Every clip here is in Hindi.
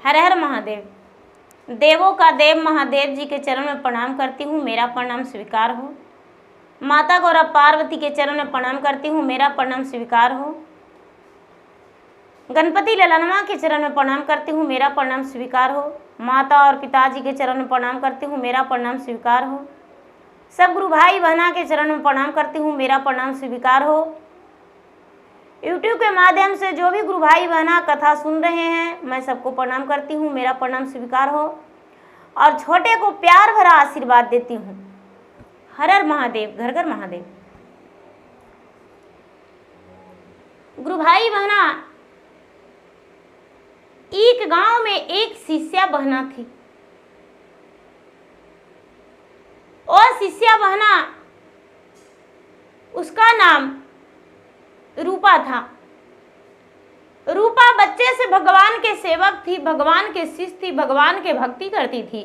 हर हर महादेव। देवों का देव महादेव जी के चरण में प्रणाम करती हूँ, मेरा प्रणाम स्वीकार हो। माता गौरा पार्वती के चरण में प्रणाम करती हूँ, मेरा प्रणाम स्वीकार हो। गणपति ललनमा के चरण में प्रणाम करती हूँ, मेरा प्रणाम स्वीकार हो। माता और पिताजी के चरण में प्रणाम करती हूँ, मेरा प्रणाम स्वीकार हो। सब गुरु भाई बहना के चरण में प्रणाम करती हूँ, मेरा प्रणाम स्वीकार हो। यूट्यूब के माध्यम से जो भी गुरु भाई बहना कथा सुन रहे हैं, मैं सबको प्रणाम करती हूँ, मेरा प्रणाम स्वीकार हो। और छोटे को प्यार भरा आशीर्वाद देती हूँ। हर हर महादेव, घर घर महादेव। गुरु भाई बहना, एक गांव में एक शिष्या बहना थी। और शिष्या बहना, उसका नाम रूपा था। रूपा बच्चे से भगवान के सेवक थी, भगवान के शिष्य थी, भगवान के भक्ति करती थी,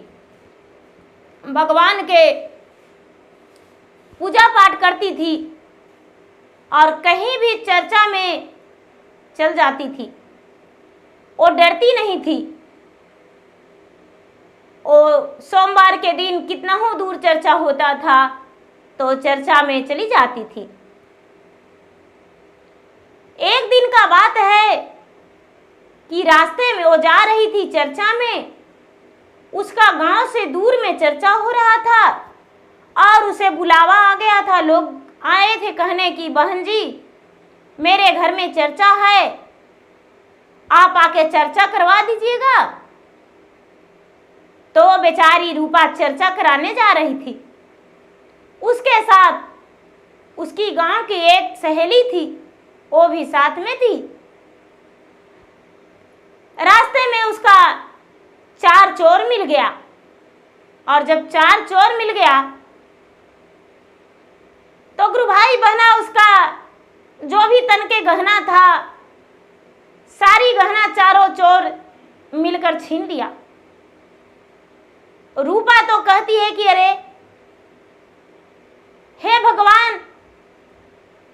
भगवान के पूजा पाठ करती थी और कहीं भी चर्चा में चल जाती थी। वो डरती नहीं थी। वो सोमवार के दिन कितना हो दूर चर्चा होता था तो चर्चा में चली जाती थी। एक दिन का बात है कि रास्ते में वो जा रही थी चर्चा में। उसका गांव से दूर में चर्चा हो रहा था और उसे बुलावा आ गया था। लोग आए थे कहने की बहन जी मेरे घर में चर्चा है, आप आके चर्चा करवा दीजिएगा। तो बेचारी रूपा चर्चा कराने जा रही थी। उसके साथ उसकी गांव की एक सहेली थी, वो भी साथ में थी। रास्ते में उसका चार चोर मिल गया और जब चार चोर मिल गया तो गुरु भाई बहना उसका जो भी तन के गहना था, सारी गहना चारों चोर मिलकर छीन लिया। रूपा तो कहती है कि अरे हे भगवान,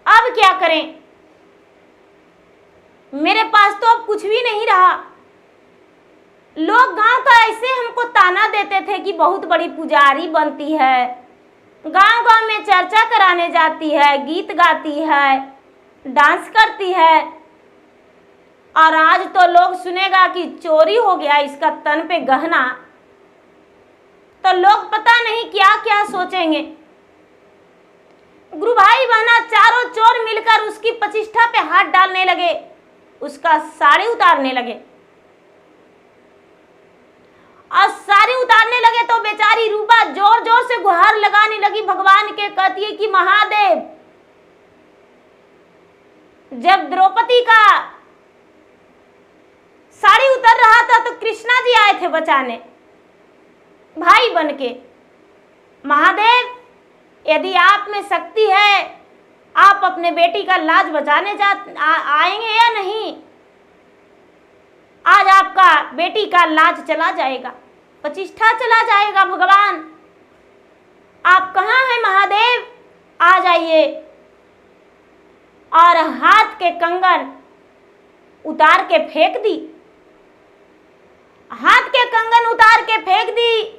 अब क्या करें, मेरे पास तो अब कुछ भी नहीं रहा। लोग गांव का ऐसे हमको ताना देते थे कि बहुत बड़ी पुजारी बनती है, गांव गांव में चर्चा कराने जाती है, गीत गाती है, डांस करती है। और आज तो लोग सुनेगा कि चोरी हो गया इसका तन पे गहना, तो लोग पता नहीं क्या क्या सोचेंगे। गुरु भाई बहना, चारों चोर मिलकर उसकी प्रतिष्ठा पे हाथ डालने लगे, उसका साड़ी उतारने लगे। और साड़ी उतारने लगे तो बेचारी रूपा जोर जोर से गुहार लगाने लगी भगवान के, कहती है कि महादेव, जब द्रौपदी का साड़ी उतर रहा था तो कृष्णा जी आए थे बचाने भाई बनके। महादेव, यदि आप में शक्ति है, आप अपने बेटी का लाज बचाने आएंगे या नहीं? आज आपका बेटी का लाज चला जाएगा, प्रतिष्ठा चला जाएगा। भगवान आप कहाँ हैं महादेव, आ जाइए। और हाथ के कंगन उतार के फेंक दी, हाथ के कंगन उतार के फेंक दी।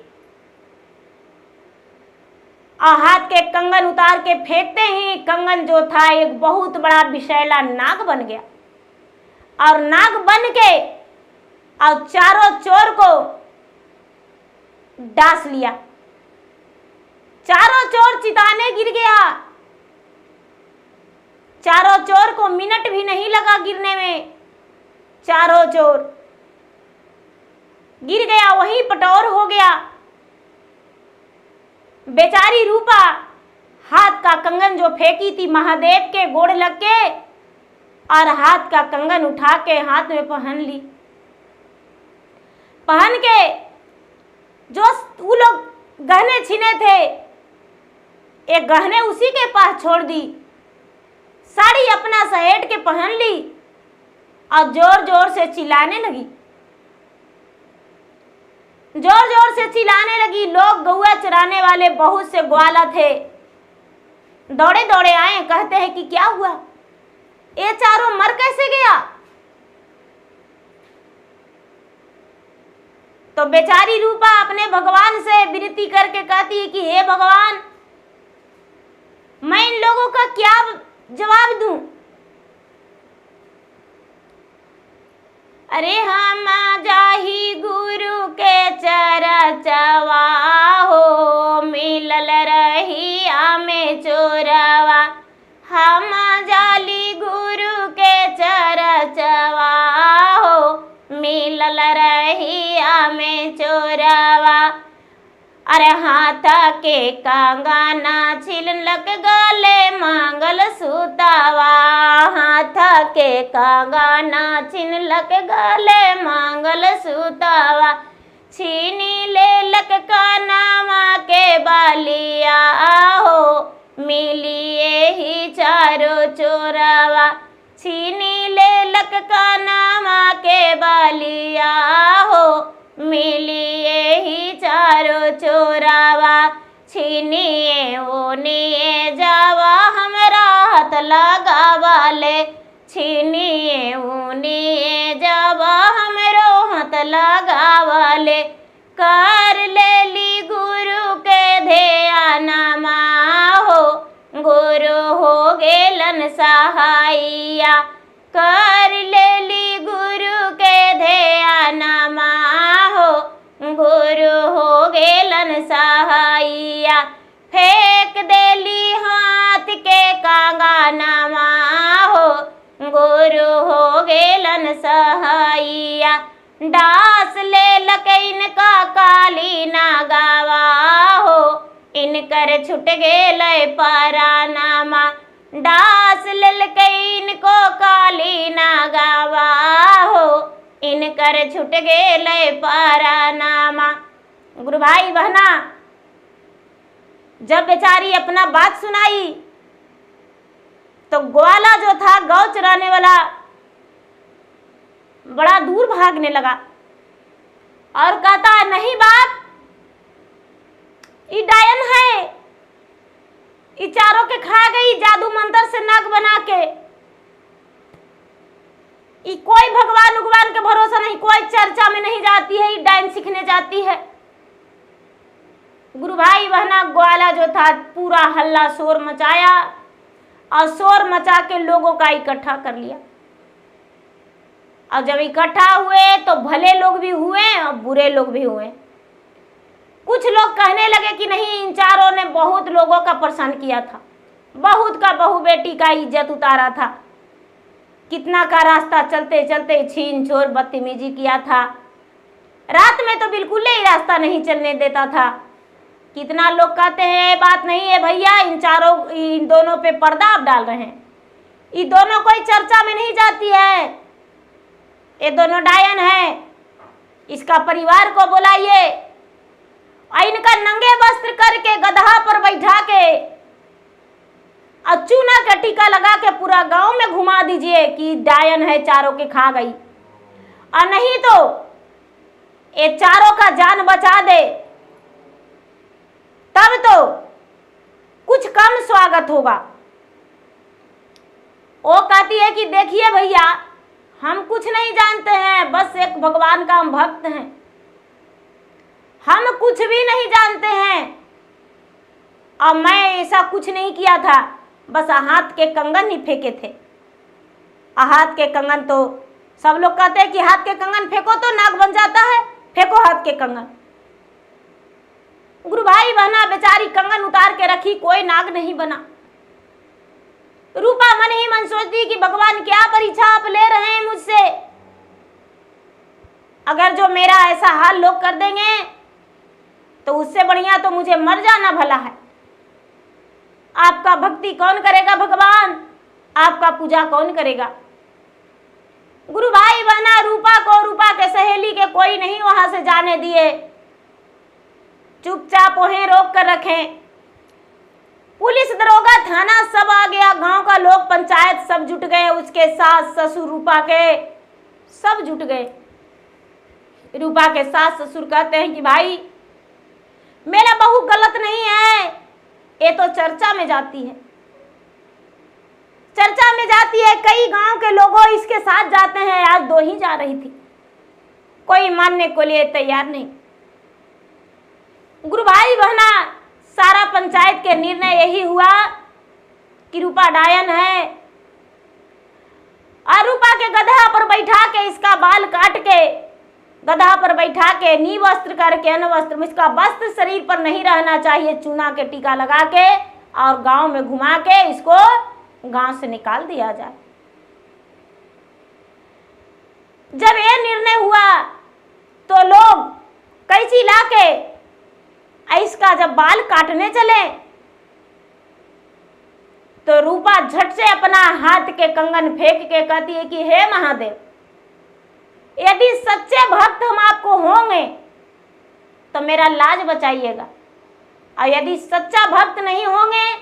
और हाथ के कंगन उतार के फेंकते ही कंगन जो था एक बहुत बड़ा विषैला नाग बन गया। और नाग बन के और चारों चोर को डांस लिया। चारों चोर चिताने गिर गया। चारों चोर को मिनट भी नहीं लगा गिरने में, चारों चोर गिर गया, वहीं पटौर हो गया। बेचारी रूपा हाथ का कंगन जो फेंकी थी महादेव के गोड़ लग के, और हाथ का कंगन उठा के हाथ में पहन ली। पहन के जो वो लोग गहने छीने थे, एक गहने उसी के पास छोड़ दी। साड़ी अपना सहेट के पहन ली और जोर जोर से चिल्लाने लगी, जोर जोर से चिल्लाने लगी। लोग गौआ चराने वाले बहुत से ग्वाला थे, दौड़े दौड़े आए, कहते हैं कि क्या हुआ, ये चारों मर कैसे गया? तो बेचारी रूपा अपने भगवान से विनती करके कहती है कि हे भगवान, मैं इन लोगों का क्या जवाब दूं? अरे हम जाही गुरु के चरचवा हो, मिलल रही आमे चोरवा। हम जाली गुरु के चरचवा हो, मिलल रही आमे चोरवा। अरे हाथ के कंगना छिलक गले मंगल सूतवा, हाथ के कंगना छिलक गले मंगल सूतवा। छीनी ले लक कानवा के बालिया हो, मिलिए ही चारों चोरवा। छीनी ले लक कानवा के बालिया हो, मिलिए ही चारों चोरावा। छीनिए ओनिए जावा हमरा हाथ लगावाले, छीनिए ओनिए जावा हमरो हाथ लगावाले। कर लेली गुरु के ध्यानमा हो, गुरु हो गेलन सहाइया। कर लेली गुरु के ध्यानमा हो, गुरु हो गेलन सहाइया। फेंक देली हाथ के कंगनवा हो, गुरु हो गेलन सहाइया। डास ले लक इनका काली नागवा हो, इनकर छुट गेलै परानमा। डास ललक इनको काली नागवा हो, इनकर छुट गेलै परानामा। गुरु भाई बहना, जब बेचारी अपना बात सुनाई तो ग्वाला जो था, गौ चराने वाला, बड़ा दूर भागने लगा और कहता है नहीं बाप, ये डायन है, ये चारों के खा गई जादू मंत्र से नाग बना के। ये कोई भगवान उगवान के भरोसा नहीं, कोई चर्चा में नहीं जाती है, ये डायन सीखने जाती है। गुरु भाई बहना, ग्वाला जो था पूरा हल्ला शोर मचाया और शोर मचा के लोगों का इकट्ठा कर लिया। और जब इकट्ठा हुए तो भले लोग भी हुए और बुरे लोग भी हुए। कुछ लोग कहने लगे कि नहीं, इन चारों ने बहुत लोगों का परेशान किया था, बहुत का बहू बेटी का इज्जत उतारा था, कितना का रास्ता चलते चलते छीन छोर बदतमीजी किया था, रात में तो बिल्कुल ही रास्ता नहीं चलने देता था। कितना लोग कहते हैं बात नहीं है भैया, इन दोनों पे पर्दा आप डाल रहे हैं, ये दोनों कोई चर्चा में नहीं जाती है, ये दोनों डायन है, इसका परिवार को बुलाइए और इनका नंगे वस्त्र करके गधा पर बैठा के और चूना का टीका लगा के पूरा गांव में घुमा दीजिए कि डायन है, चारों के खा गई। और नहीं तो ये चारों का जान बचा दे, तब तो कुछ कम स्वागत होगा। वो कहती है कि देखिए भैया, हम कुछ नहीं जानते हैं, बस एक भगवान का हम भक्त हैं, हम कुछ भी नहीं जानते हैं और मैं ऐसा कुछ नहीं किया था, बस हाथ के कंगन ही फेंके थे। हाथ के कंगन तो सब लोग कहते हैं कि हाथ के कंगन फेंको तो नाग बन जाता है, फेंको हाथ के कंगन। गुरु भाई बहना, बेचारी कंगन उतार के रखी, कोई नाग नहीं बना। रूपा मन ही मन सोचती कि भगवान क्या परीक्षा आप ले रहे हैं मुझसे, अगर जो मेरा ऐसा हाल लोग कर देंगे तो उससे बढ़िया तो मुझे मर जाना भला है। आपका भक्ति कौन करेगा भगवान, आपका पूजा कौन करेगा। गुरु भाई बहना, रूपा को, रूपा के सहेली के कोई नहीं वहां से जाने दिए, चुपचाप वहीं रोक कर रखें। पुलिस, दरोगा, थाना सब आ गया, गांव का लोग, पंचायत सब जुट गए, उसके सास ससुर रूपा के सब जुट गए। रूपा के सास ससुर कहते हैं कि भाई मेरा बहू गलत नहीं है, ये तो चर्चा में जाती है, चर्चा में जाती है, कई गांव के लोगों इसके साथ जाते हैं, आज 2 ही जा रही थी। कोई मानने को लिए तैयार नहीं। गुरु भाई बहना, सारा पंचायत के निर्णय यही हुआ कि रूपा डायन है, और रूपा के गधा पर बैठा के इसका बाल काट के, गधा पर बैठा के नी वस्त्र करके अन्न वस्त्र, इसका वस्त्र शरीर पर नहीं रहना चाहिए, चूना के टीका लगा के और गांव में घुमा के इसको गांव से निकाल दिया जाए। जब यह निर्णय हुआ तो लोग कैंची लाके इसका जब बाल काटने चले तो रूपा झट से अपना हाथ के कंगन फेंक के कहती है कि हे महादेव, यदि सच्चे भक्त हम आपको होंगे तो मेरा लाज बचाइएगा, और यदि सच्चा भक्त नहीं होंगे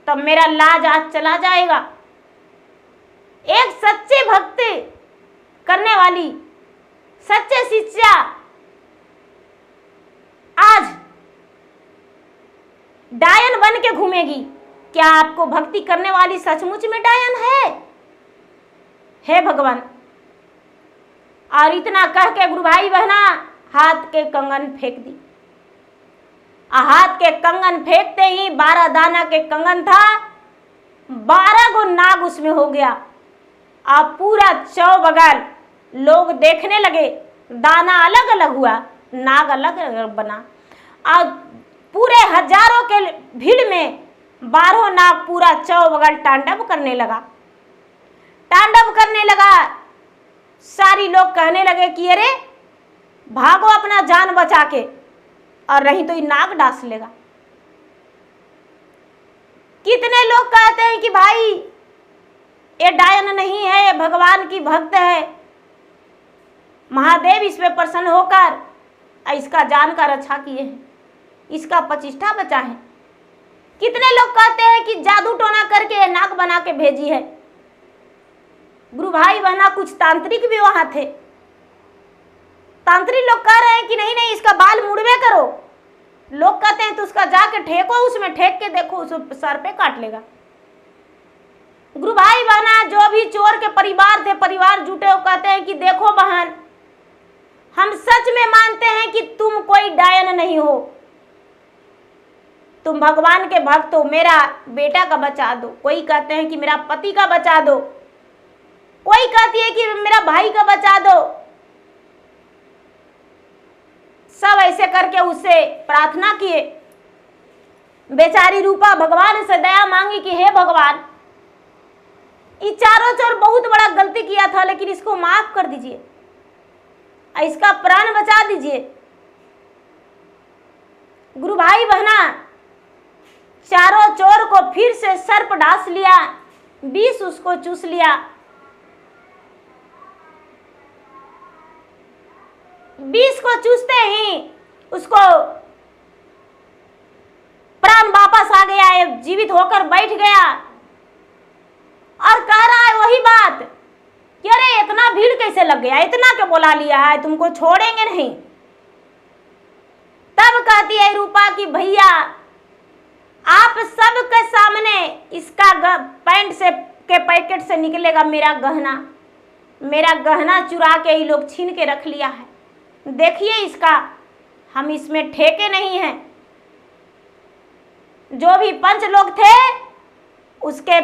तो मेरा लाज आज चला जाएगा। एक सच्चे भक्ति करने वाली सच्चे शिष्या आज डायन बन के घूमेगी। क्या आपको भक्ति करने वाली सचमुच में डायन है? हे भगवान। और इतना कह के गुरु भाई बहना हाथ के कंगन फेंक दी। हाथ के कंगन फेंकते ही 12 दाना के कंगन था, 12 गो नाग उसमें हो गया। अब पूरा चौबगल लोग देखने लगे, दाना अलग अलग हुआ, नाग अलग अलग बना। और पूरे हजारों के भीड़ में 12 नाग पूरा चौबगल तांडव करने लगा, तांडव करने लगा। सारी लोग कहने लगे कि अरे भागो अपना जान बचा के, और नहीं तो ये नाग डांस लेगा। कितने लोग कहते हैं कि भाई ये डायन नहीं है, ये भगवान की भक्त है, महादेव इस पे प्रसन्न होकर इसका जान का रक्षा किए हैं, इसका प्रतिष्ठा बचा है। कितने लोग कहते हैं कि जादू टोना करके नाग बना के भेजी है। गुरु भाई बहना कुछ तांत्रिक भी वहां थे। तांत्रिक लोग कह रहे हैं कि नहीं नहीं इसका बाल मुड़वे करो। लोग कहते हैं तो उसका जाके ठेको, उसमें ठेक के देखो, उस सर पे काट लेगा। गुरु भाई बहना जो भी चोर के परिवार थे, परिवार जुटे हो, कहते हैं कि देखो बहन, हम सच में मानते हैं कि तुम कोई डायन नहीं हो, तुम भगवान के भक्त हो, मेरा बेटा का बचा दो। कोई कहते हैं कि मेरा पति का बचा दो, कोई कहती है कि मेरा भाई का बचा दो। सब ऐसे करके उससे प्रार्थना किए। बेचारी रूपा भगवान से दया मांगी कि हे भगवान, ये चारों चोर बहुत बड़ा गलती किया था, लेकिन इसको माफ कर दीजिए, इसका प्राण बचा दीजिए। गुरु भाई बहना चारों चोर को फिर से सर्प डांस लिया, विष उसको चूस लिया। विष को चूसते ही उसको प्राण वापस आ गया है, जीवित होकर बैठ गया और कह रहा है वही बात कि अरे इतना भीड़ कैसे लग गया, इतना क्यों बुला लिया है, तुमको छोड़ेंगे नहीं। तब कहती है रूपा कि भैया आप सबके सामने इसका पैंट से के पैकेट से निकलेगा मेरा गहना चुरा के ये लोग छीन के रख लिया है। देखिए इसका, हम इसमें ठेके नहीं हैं। जो भी पंच लोग थे उसके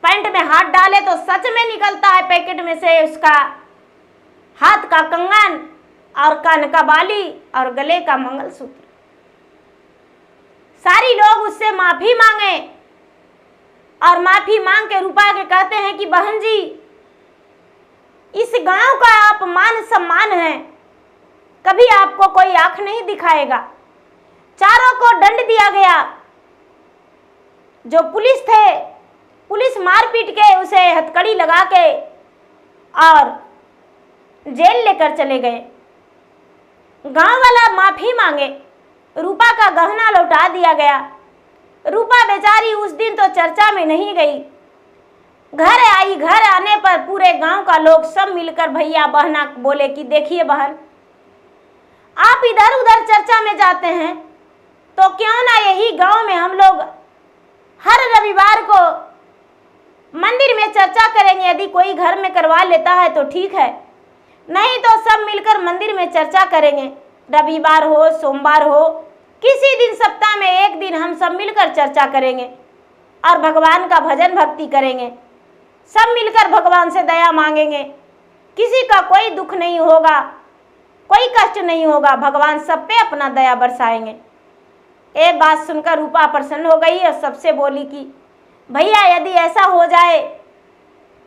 पैंट में हाथ डाले तो सच में निकलता है पैकेट में से उसका हाथ का कंगन और कान का बाली और गले का मंगलसूत्र। सारी लोग उससे माफी मांगे और माफी मांग के रूपा के कहते हैं कि बहन जी, इस गांव का आप मान सम्मान है, कभी आपको कोई आंख नहीं दिखाएगा। चारों को दंड दिया गया। जो पुलिस थे, पुलिस मार पीट के उसे हथकड़ी लगा के और जेल लेकर चले गए। गांव वाला माफी मांगे, रूपा का गहना लौटा दिया गया। रूपा बेचारी उस दिन तो चर्चा में नहीं गई, घर आई। घर आने पर पूरे गांव का लोग सब मिलकर भैया बहना बोले कि देखिए बहन, आप इधर उधर चर्चा में जाते हैं तो क्यों ना यही गांव में हम लोग हर रविवार को मंदिर में चर्चा करेंगे। यदि कोई घर में करवा लेता है तो ठीक है, नहीं तो सब मिलकर मंदिर में चर्चा करेंगे। रविवार हो, सोमवार हो, किसी दिन सप्ताह में एक दिन हम सब मिलकर चर्चा करेंगे और भगवान का भजन भक्ति करेंगे। सब मिलकर भगवान से दया मांगेंगे। किसी का कोई दुख नहीं होगा, कोई कष्ट नहीं होगा, भगवान सब पे अपना दया बरसाएंगे। ये बात सुनकर रूपा प्रसन्न हो गई और सबसे बोली कि भैया यदि ऐसा हो जाए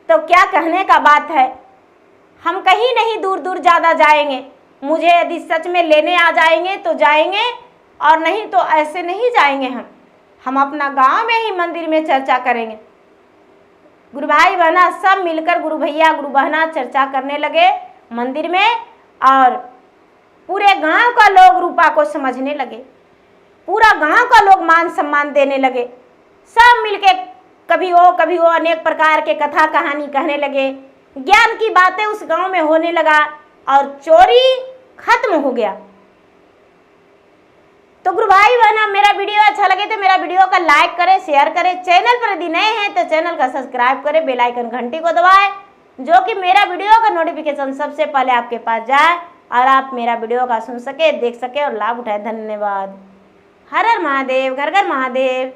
तो क्या कहने का बात है, हम कहीं नहीं दूर दूर ज़्यादा जाएंगे। मुझे यदि सच में लेने आ जाएंगे तो जाएंगे और नहीं तो ऐसे नहीं जाएंगे। हम अपना गांव में ही मंदिर में चर्चा करेंगे। गुरु भाई बहना सब मिलकर गुरु भैया गुरु बहना चर्चा करने लगे मंदिर में और पूरे गांव का लोग रूपा को समझने लगे। पूरा गांव का लोग मान सम्मान देने लगे। सब मिलके कभी वो अनेक प्रकार के कथा कहानी कहने लगे। ज्ञान की बातें उस गांव में होने लगा और चोरी खत्म हो गया। तो गुरु भाई बहना मेरा वीडियो अच्छा लगे तो मेरा वीडियो का लाइक करें, शेयर करें। चैनल पर यदि नए हैं तो चैनल का सब्सक्राइब करें, बेल आइकन घंटी को दबाएं, जो कि मेरा वीडियो का नोटिफिकेशन सबसे पहले आपके पास जाए और आप मेरा वीडियो का सुन सके, देख सके और लाभ उठाए। धन्यवाद। हर हर महादेव, घर घर महादेव।